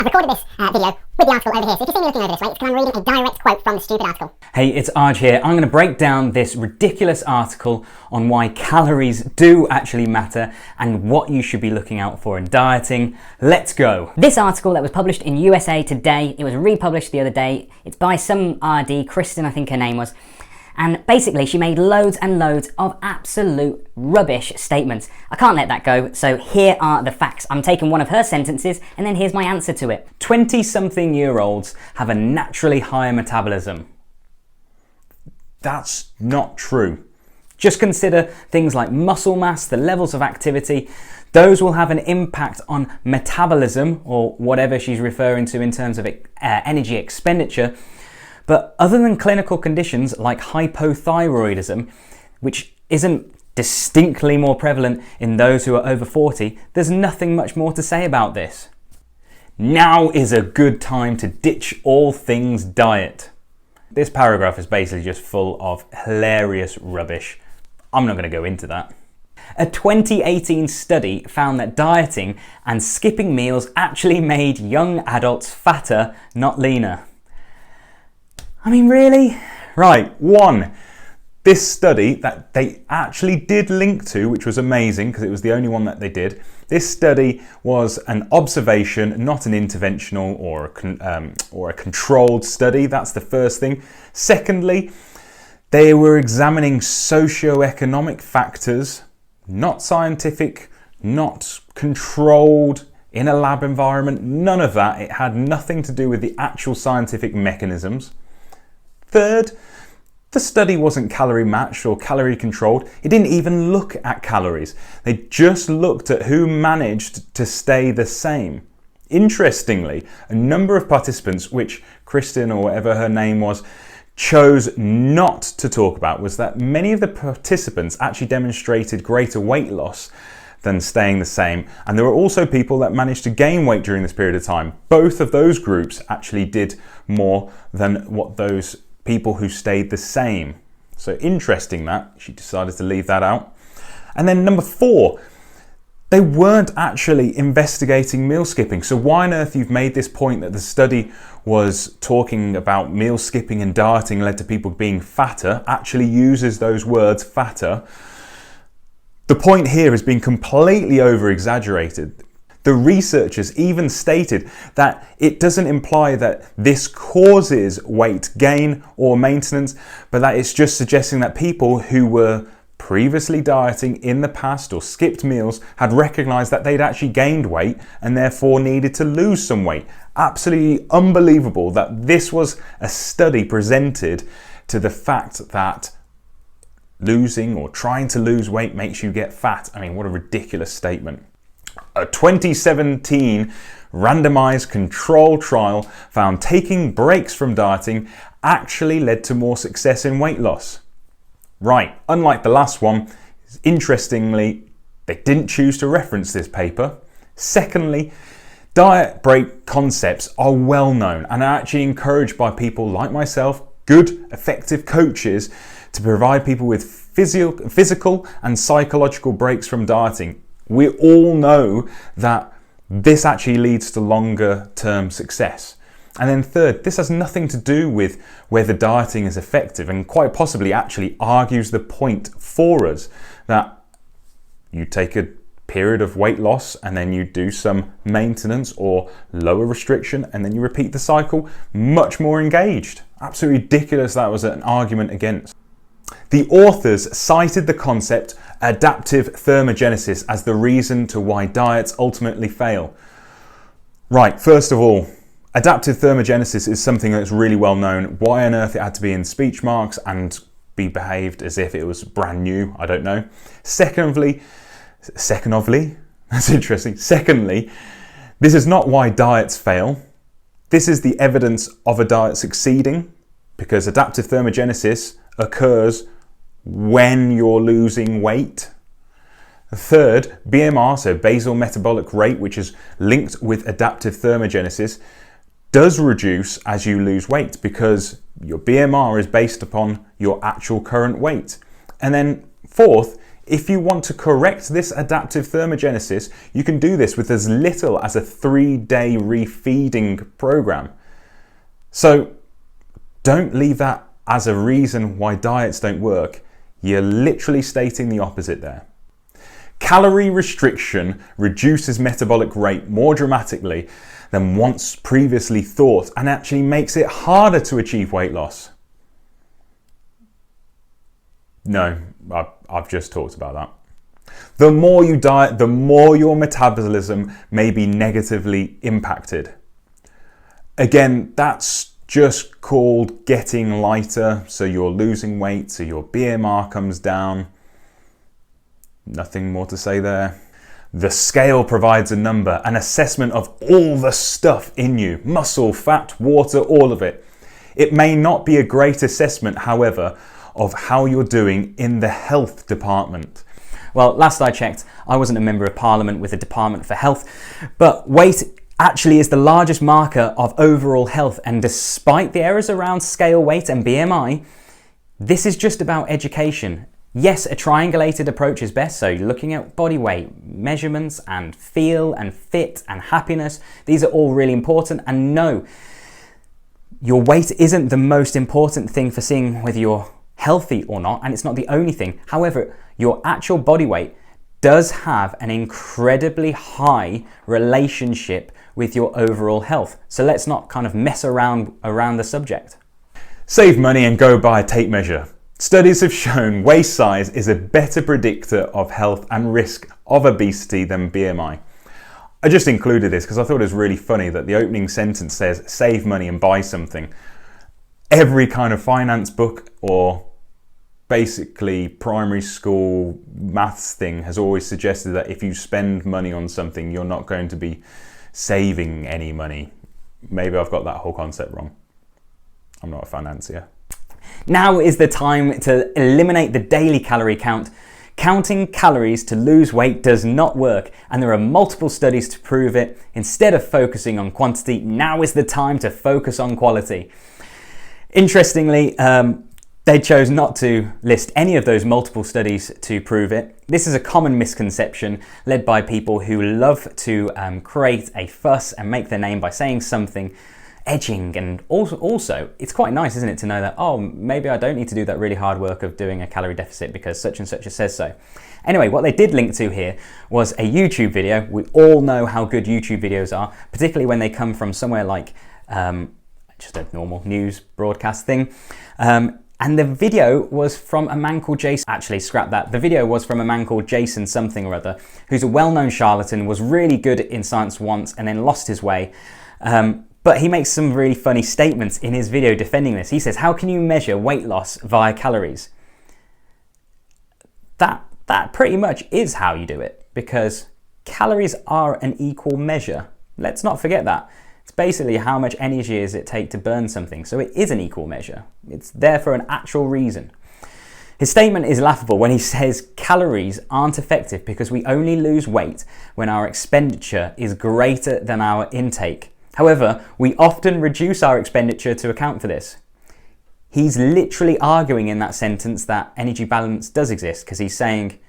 I've recorded this video with the article over here, so if you see me looking over this way, it's because I'm reading a direct quote from the stupid article. Hey, it's Arj here. I'm going to break down this ridiculous article on why calories do actually matter and what you should be looking out for in dieting. Let's go. This article that was published in USA Today, it was republished the other day. It's by some RD, Kristen I think her name was. And basically she made loads and loads of absolute rubbish statements. I can't let that go, so here are the facts. I'm taking one of her sentences and then here's my answer to it. 20-something-year-olds have a naturally higher metabolism. That's not true. Just consider things like muscle mass, the levels of activity. Those will have an impact on metabolism, or whatever she's referring to in terms of energy expenditure. But other than clinical conditions like hypothyroidism, which isn't distinctly more prevalent in those who are over 40, there's nothing much more to say about this. Now is a good time to ditch all things diet. This paragraph is basically just full of hilarious rubbish. I'm not going to go into that. A 2018 study found that dieting and skipping meals actually made young adults fatter, not leaner. I mean, really? Right, one, this study that they actually did link to, which was amazing because it was the only one that they did. This study was an observation, not an interventional or a controlled study. That's the first thing. Secondly, they were examining socioeconomic factors, not scientific, not controlled in a lab environment, none of that. It had nothing to do with the actual scientific mechanisms. Third, the study wasn't calorie matched or calorie controlled. It didn't even look at calories. They just looked at who managed to stay the same. Interestingly, a number of participants, which Kristen or whatever her name was, chose not to talk about was that many of the participants actually demonstrated greater weight loss than staying the same. And there were also people that managed to gain weight during this period of time. Both of those groups actually did more than what those people who stayed the same. So interesting that she decided to leave that out. And then number 4, they weren't actually investigating meal skipping. So why on earth you've made this point that the study was talking about meal skipping and dieting led to people being fatter, actually uses those words fatter. The point here is being completely over exaggerated. The researchers even stated that it doesn't imply that this causes weight gain or maintenance, but that it's just suggesting that people who were previously dieting in the past or skipped meals had recognized that they'd actually gained weight and therefore needed to lose some weight. Absolutely unbelievable that this was a study presented to the fact that losing or trying to lose weight makes you get fat. I mean, what a ridiculous statement. A 2017 randomized control trial found taking breaks from dieting actually led to more success in weight loss. Right, unlike the last one, interestingly, they didn't choose to reference this paper. Secondly, diet break concepts are well known and are actually encouraged by people like myself, good, effective coaches, to provide people with physical and psychological breaks from dieting. We all know that this actually leads to longer term success. And then third, this has nothing to do with whether dieting is effective, and quite possibly actually argues the point for us that you take a period of weight loss and then you do some maintenance or lower restriction and then you repeat the cycle, much more engaged. Absolutely ridiculous that was an argument against. The authors cited the concept adaptive thermogenesis as the reason to why diets ultimately fail. Right, first of all, adaptive thermogenesis is something that's really well known. Why on earth it had to be in speech marks and be behaved as if it was brand new, I don't know. Secondly, that's interesting. Secondly, this is not why diets fail. This is the evidence of a diet succeeding, because adaptive thermogenesis occurs when you're losing weight. Third, BMR, so basal metabolic rate, which is linked with adaptive thermogenesis, does reduce as you lose weight because your BMR is based upon your actual current weight. And then fourth, If you want to correct this adaptive thermogenesis, you can do this with as little as a 3-day refeeding program. So don't leave that as a reason why diets don't work. You're literally stating the opposite there. Calorie restriction reduces metabolic rate more dramatically than once previously thought and actually makes it harder to achieve weight loss. No, I've just talked about that. The more you diet, the more your metabolism may be negatively impacted. Again, that's just called getting lighter, so you're losing weight, so your BMR comes down. Nothing more to say there. The scale provides a number, an assessment of all the stuff in you, muscle, fat, water, all of it. It may not be a great assessment, however, of how you're doing in the health department. Well, last I checked, I wasn't a member of parliament with the Department for Health, but weight actually is the largest marker of overall health, and despite the errors around scale weight and BMI, this is just about education. Yes, a triangulated approach is best, so you're looking at body weight, measurements, and feel, and fit, and happiness. These are all really important, and no, your weight isn't the most important thing for seeing whether you're healthy or not, and it's not the only thing. However, your actual body weight does have an incredibly high relationship with your overall health. So let's not kind of mess around the subject. Save money and go buy a tape measure. Studies have shown waist size is a better predictor of health and risk of obesity than BMI. I just included this because I thought it was really funny that the opening sentence says save money and buy something. Every kind of finance book or basically primary school maths thing has always suggested that if you spend money on something, you're not going to be saving any money. Maybe I've got that whole concept wrong. I'm not a financier. Now is the time to eliminate the daily calorie count. Counting calories to lose weight does not work, and there are multiple studies to prove it. Instead of focusing on quantity, now is the time to focus on quality. Interestingly, they chose not to list any of those multiple studies to prove it. This is a common misconception led by people who love to create a fuss and make their name by saying something edging, and also it's quite nice, isn't it, to know that, oh, maybe I don't need to do that really hard work of doing a calorie deficit because such and such says so. Anyway, what they did link to here was a YouTube video. We all know how good YouTube videos are, particularly when they come from somewhere like just a normal news broadcast thing. And the video was from a man called Jason. Actually, scrap that. The video was from a man called Jason something or other, who's a well-known charlatan, was really good in science once and then lost his way. But he makes some really funny statements in his video defending this. He says, how can you measure weight loss via calories? That pretty much is how you do it, because calories are an equal measure. Let's not forget that. It's basically how much energy does it take to burn something, so it is an equal measure. It's there for an actual reason. His statement is laughable when he says calories aren't effective because we only lose weight when our expenditure is greater than our intake. However, we often reduce our expenditure to account for this. He's literally arguing in that sentence that energy balance does exist, because he's saying,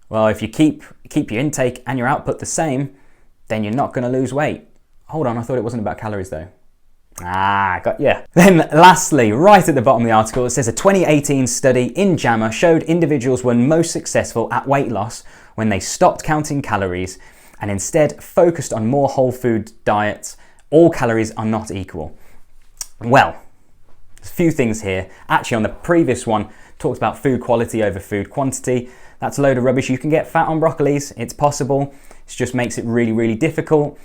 well, if you keep your intake and your output the same, then you're not going to lose weight. Hold on, I thought it wasn't about calories though. Got ya. Then lastly, right at the bottom of the article, it says a 2018 study in JAMA showed individuals were most successful at weight loss when they stopped counting calories and instead focused on more whole food diets. All calories are not equal. Well, there's a few things here. Actually, on the previous one, talked about food quality over food quantity. That's a load of rubbish. You can get fat on broccolis. It's possible. It just makes it really, really difficult.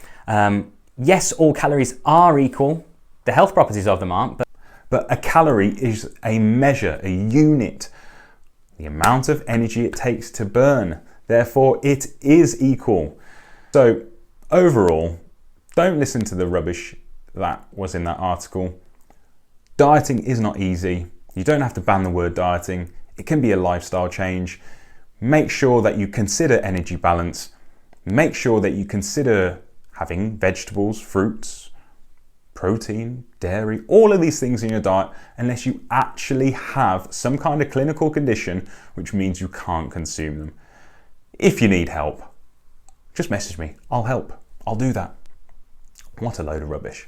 Yes, all calories are equal. The health properties of them aren't. But a calorie is a measure, a unit, the amount of energy it takes to burn. Therefore, it is equal. So overall, don't listen to the rubbish that was in that article. Dieting is not easy. You don't have to ban the word dieting. It can be a lifestyle change. Make sure that you consider energy balance. Make sure that you consider having vegetables, fruits, protein, dairy, all of these things in your diet unless you actually have some kind of clinical condition, which means you can't consume them. If you need help, just message me. I'll help. I'll do that. What a load of rubbish.